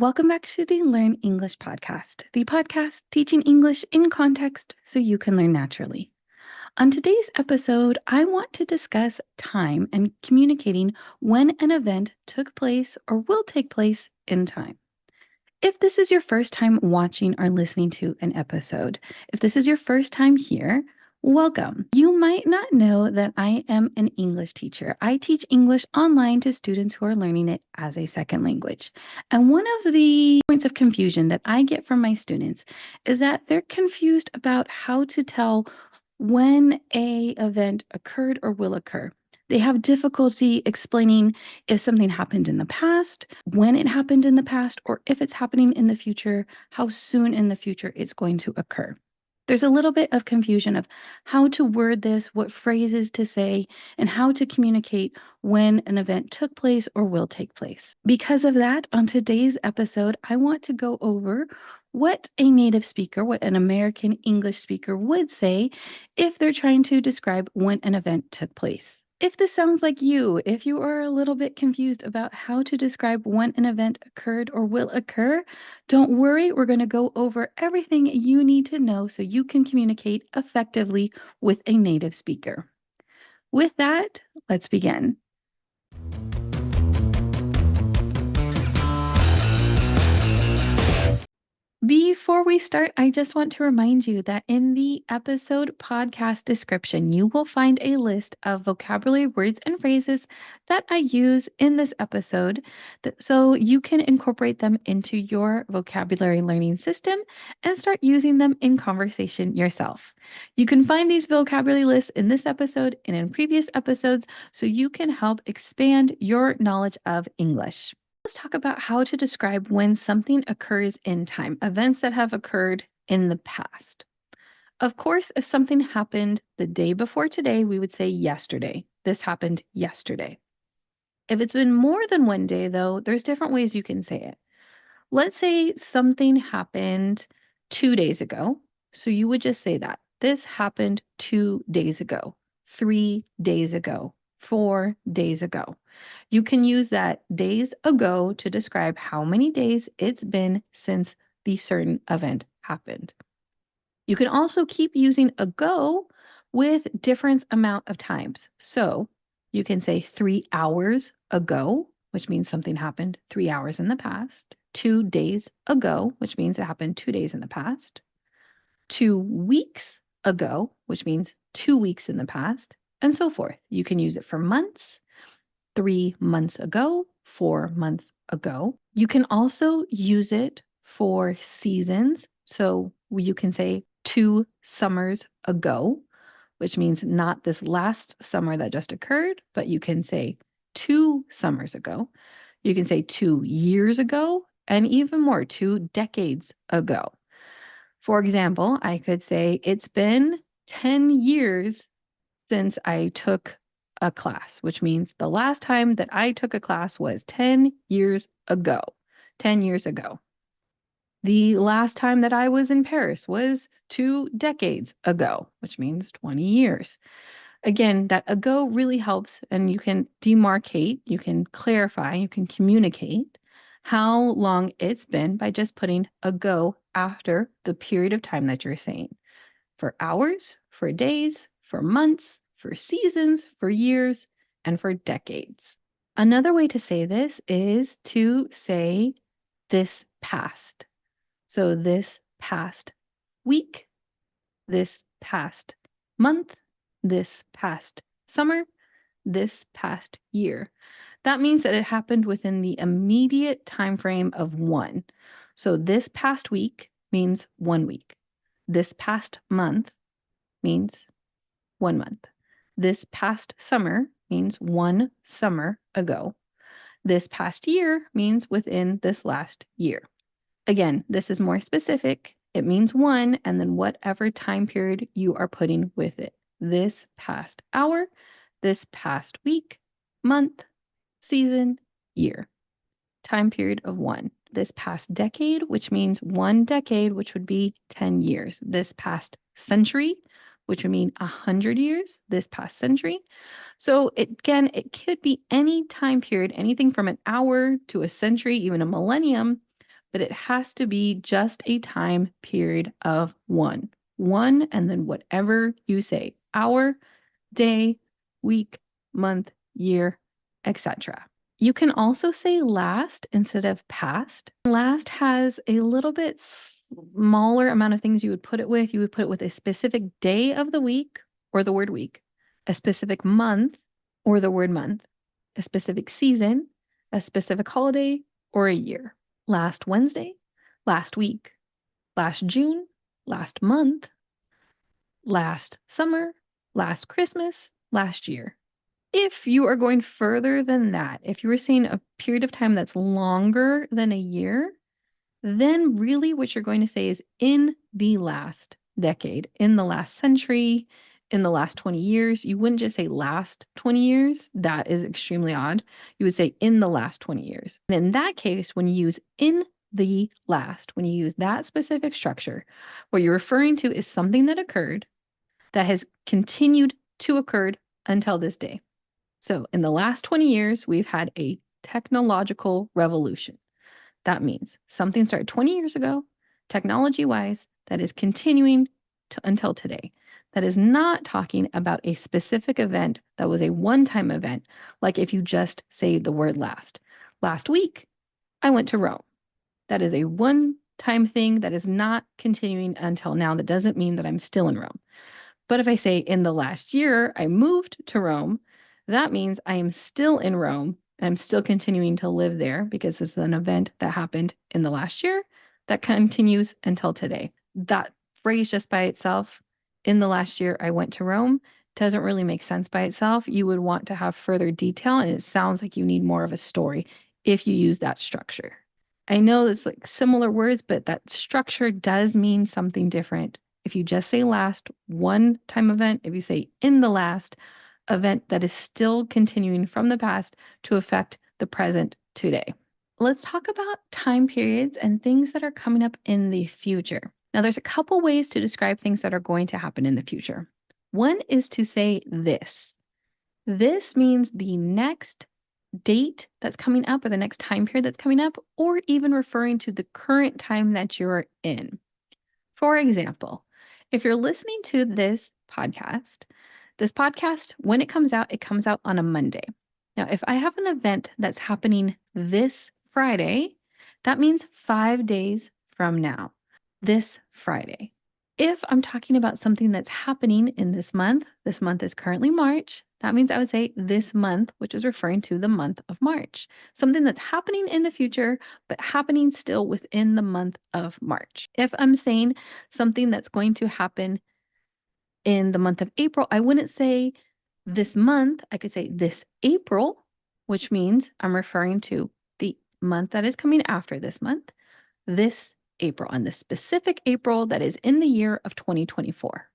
Welcome back to the Learn English podcast, the podcast teaching English in context so you can learn naturally. On today's episode, I want to discuss time and communicating when an event took place or will take place in time. If this is your first time watching or listening to an episode, if this is your first time here, welcome. You might not know that I am an English teacher. I teach English online to students who are learning it as a second language. And one of the points of confusion that I get from my students is that they're confused about how to tell when a event occurred or will occur. They have difficulty explaining if something happened in the past, when it happened in the past, or if it's happening in the future, how soon in the future it's going to occur. There's a little bit of confusion of how to word this, what phrases to say, and how to communicate when an event took place or will take place. Because of that, on today's episode, I want to go over what a native speaker, what an American English speaker would say if they're trying to describe when an event took place. If this sounds like you, if you are a little bit confused about how to describe when an event occurred or will occur, don't worry, we're going to go over everything you need to know so you can communicate effectively with a native speaker. With that, let's begin. Before we start, I just want to remind you that in the episode podcast description, you will find a list of vocabulary words and phrases that I use in this episode so you can incorporate them into your vocabulary learning system and start using them in conversation yourself. You can find these vocabulary lists in this episode and in previous episodes so you can help expand your knowledge of English. Let's talk about how to describe when something occurs in time, events that have occurred in the past. Of course, if something happened the day before today, we would say yesterday. This happened yesterday. If it's been more than one day, though, there's different ways you can say it. Let's say something happened 2 days ago. So you would just say that. This happened 2 days ago, 3 days ago, 4 days ago. You can use that days ago to describe how many days it's been since the certain event happened. You can also keep using ago with different amount of times. So you can say 3 hours ago, which means something happened 3 hours in the past. 2 days ago, which means it happened 2 days in the past. 2 weeks ago, which means 2 weeks in the past, and so forth. You can use it for months. 3 months ago, 4 months ago. You can also use it for seasons. So you can say 2 summers ago, which means not this last summer that just occurred, but you can say 2 summers ago. You can say 2 years ago, and even more, 2 decades ago. For example, I could say it's been 10 years since I took a class, which means the last time that I took a class was 10 years ago. 10 years ago. The last time that I was in Paris was 2 decades ago, which means 20 years. Again, that ago really helps, and you can demarcate, you can clarify, you can communicate how long it's been by just putting ago after the period of time that you're saying. For hours, for days, for months, for seasons, for years, and for decades. Another way to say this is to say this past. So this past week, this past month, this past summer, this past year. That means that it happened within the immediate time frame of one. So this past week means 1 week. This past month means 1 month. This past summer means 1 summer ago. This past year means within this last year. Again, this is more specific. It means 1 and then whatever time period you are putting with it. This past hour, this past week, month, season, year. Time period of 1. This past decade, which means 1 decade, which would be 10 years. This past century, which would mean 100 years, this past century. So it could be any time period, anything from an hour to a century, even a millennium, but it has to be just a time period of one. One, and then whatever you say, hour, day, week, month, year, etc. You can also say last instead of past. Last has a little bit smaller amount of things you would put it with. You would put it with a specific day of the week or the word week, a specific month or the word month, a specific season, a specific holiday, or a year. Last Wednesday, last week, last June, last month, last summer, last Christmas, last year. If you are going further than that, if you were saying a period of time that's longer than a year, then really what you're going to say is in the last decade, in the last century, in the last 20 years. You wouldn't just say last 20 years. That is extremely odd. You would say in the last 20 years. And in that case, when you use in the last, when you use that specific structure, what you're referring to is something that occurred that has continued to occur until this day. So in the last 20 years, we've had a technological revolution. That means something started 20 years ago, technology-wise, that is continuing until today. That is not talking about a specific event that was a one-time event, like if you just say the word last. Last week, I went to Rome. That is a one-time thing that is not continuing until now. That doesn't mean that I'm still in Rome. But if I say in the last year, I moved to Rome, that means I am still in Rome and I'm still continuing to live there because this is an event that happened in the last year that continues until today. That phrase just by itself, in the last year I went to Rome, doesn't really make sense by itself. You would want to have further detail, and it sounds like you need more of a story if you use that structure. I know it's like similar words, but that structure does mean something different. If you just say last one time event, if you say in the last event that is still continuing from the past to affect the present today. Let's talk about time periods and things that are coming up in the future. Now, there's a couple ways to describe things that are going to happen in the future. One is to say this. This means the next date that's coming up or the next time period that's coming up, or even referring to the current time that you're in. For example, if you're listening to this podcast, when it comes out on a Monday. Now, if I have an event that's happening this Friday, that means 5 days from now, this Friday. If I'm talking about something that's happening in this month is currently March, that means I would say this month, which is referring to the month of March. Something that's happening in the future, but happening still within the month of March. If I'm saying something that's going to happen in the month of April, I wouldn't say this month. I could say this April, which means I'm referring to the month that is coming after this month, this April, and the specific April that is in the year of 2024.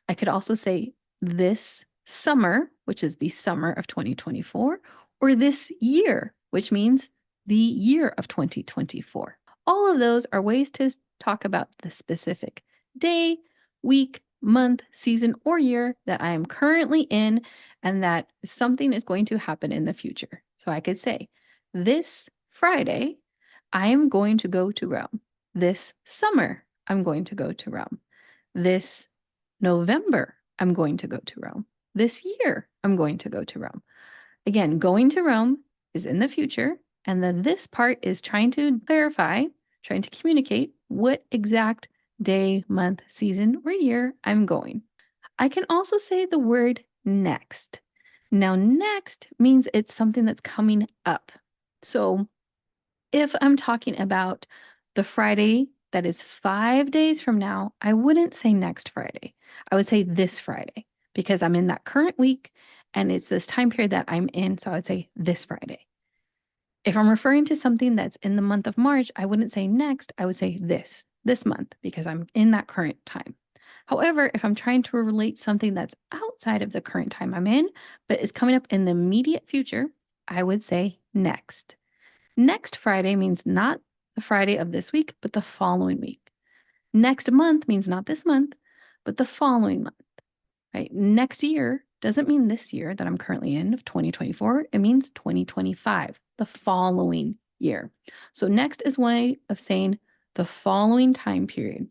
I could also say this summer, which is the summer of 2024, or this year, which means the year of 2024. All of those are ways to talk about the specific day, week, month, season, or year that I am currently in and that something is going to happen in the future. So I could say, this Friday, I am going to go to Rome. This summer, I'm going to go to Rome. This November, I'm going to go to Rome. This year, I'm going to go to Rome. Again, going to Rome is in the future, and then this part is trying to clarify, trying to communicate what exact day, month, season, or year I'm going. I can also say the word next. Now, next means it's something that's coming up. So if I'm talking about the Friday that is 5 days from now, I wouldn't say next Friday. I would say this Friday because I'm in that current week and it's this time period that I'm in. So I would say this Friday. If I'm referring to something that's in the month of March, I wouldn't say next. I would say this month, because I'm in that current time. However, if I'm trying to relate something that's outside of the current time I'm in, but is coming up in the immediate future, I would say next. Next Friday means not the Friday of this week, but the following week. Next month means not this month, but the following month, right? Next year doesn't mean this year that I'm currently in of 2024. It means 2025, the following year. So next is way of saying the following time period.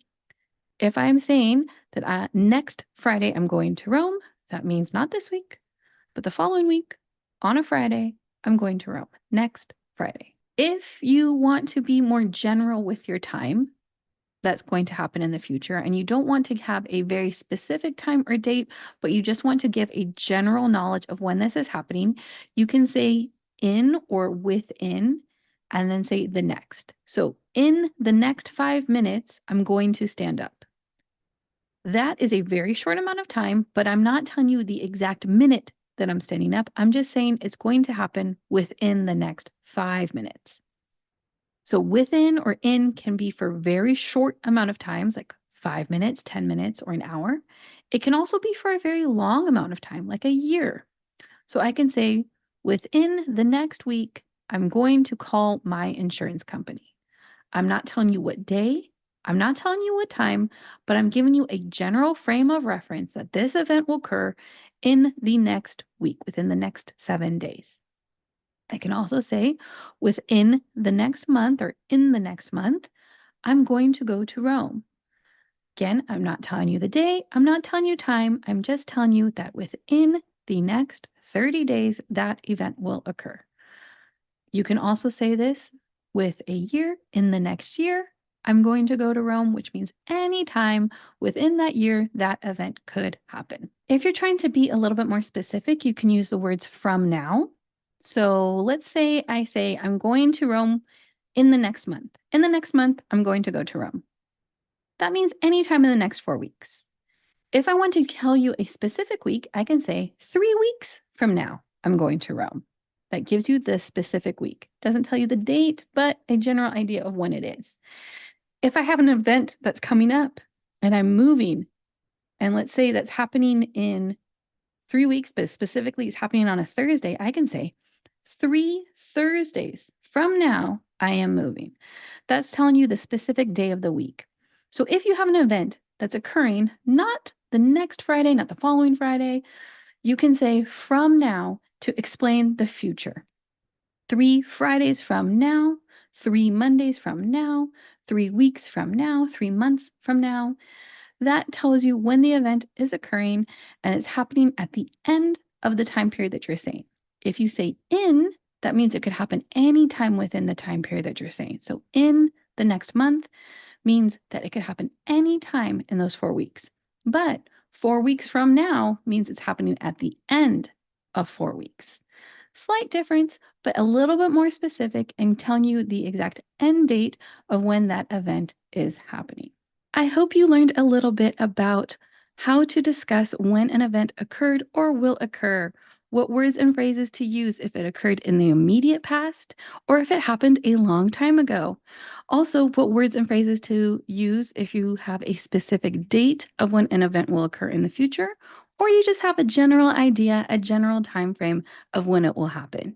If I'm saying that next Friday I'm going to Rome, that means not this week, but the following week on a Friday, I'm going to Rome next Friday. If you want to be more general with your time, that's going to happen in the future, and you don't want to have a very specific time or date, but you just want to give a general knowledge of when this is happening, you can say in or within and then say the next. So in the next 5 minutes, I'm going to stand up. That is a very short amount of time, but I'm not telling you the exact minute that I'm standing up. I'm just saying it's going to happen within the next 5 minutes. So within or in can be for very short amount of times, like 5 minutes, 10 minutes, or an hour. It can also be for a very long amount of time, like a year. So I can say, within the next week, I'm going to call my insurance company. I'm not telling you what day, I'm not telling you what time, but I'm giving you a general frame of reference that this event will occur in the next week, within the next 7 days. I can also say within the next month or in the next month, I'm going to go to Rome. Again, I'm not telling you the day, I'm not telling you time, I'm just telling you that within the next 30 days, that event will occur. You can also say this with a year. In the next year, I'm going to go to Rome, which means anytime within that year, that event could happen. If you're trying to be a little bit more specific, you can use the words from now. So let's say I say I'm going to Rome in the next month. In the next month, I'm going to go to Rome. That means anytime in the next 4 weeks. If I want to tell you a specific week, I can say 3 weeks from now, I'm going to Rome. That gives you the specific week. Doesn't tell you the date, but a general idea of when it is. If I have an event that's coming up and I'm moving, and let's say that's happening in 3 weeks, but specifically it's happening on a Thursday, I can say 3 Thursdays from now, I am moving. That's telling you the specific day of the week. So if you have an event that's occurring not the next Friday, not the following Friday, you can say from now to explain the future. 3 Fridays from now, 3 Mondays from now, 3 weeks from now, 3 months from now. That tells you when the event is occurring and it's happening at the end of the time period that you're saying. If you say in, that means it could happen anytime within the time period that you're saying. So in the next month means that it could happen anytime in those 4 weeks. But 4 weeks from now means it's happening at the end of 4 weeks. Slight difference, but a little bit more specific and telling you the exact end date of when that event is happening. I hope you learned a little bit about how to discuss when an event occurred or will occur, what words and phrases to use if it occurred in the immediate past or if it happened a long time ago. Also, what words and phrases to use if you have a specific date of when an event will occur in the future, or you just have a general idea, a general time frame of when it will happen.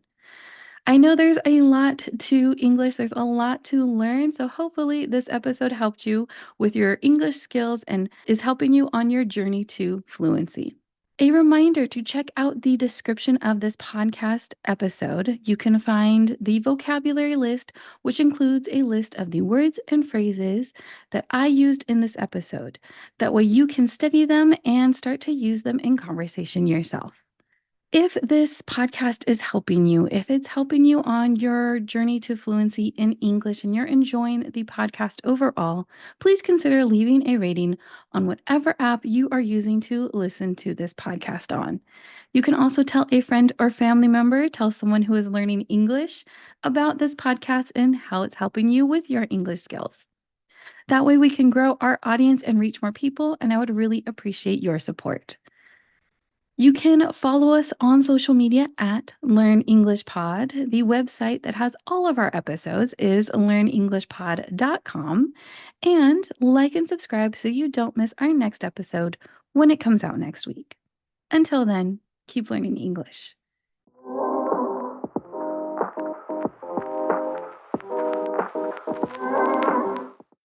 I know there's a lot to English, there's a lot to learn, so hopefully this episode helped you with your English skills and is helping you on your journey to fluency. A reminder to check out the description of this podcast episode. You can find the vocabulary list, which includes a list of the words and phrases that I used in this episode. That way you can study them and start to use them in conversation yourself. If this podcast is helping you, if it's helping you on your journey to fluency in English and you're enjoying the podcast overall, please consider leaving a rating on whatever app you are using to listen to this podcast on. You can also tell a friend or family member, tell someone who is learning English about this podcast and how it's helping you with your English skills. That way we can grow our audience and reach more people, and I would really appreciate your support. You can follow us on social media at Learn English Pod. The website that has all of our episodes is learnenglishpod.com. And like and subscribe so you don't miss our next episode when it comes out next week. Until then, keep learning English.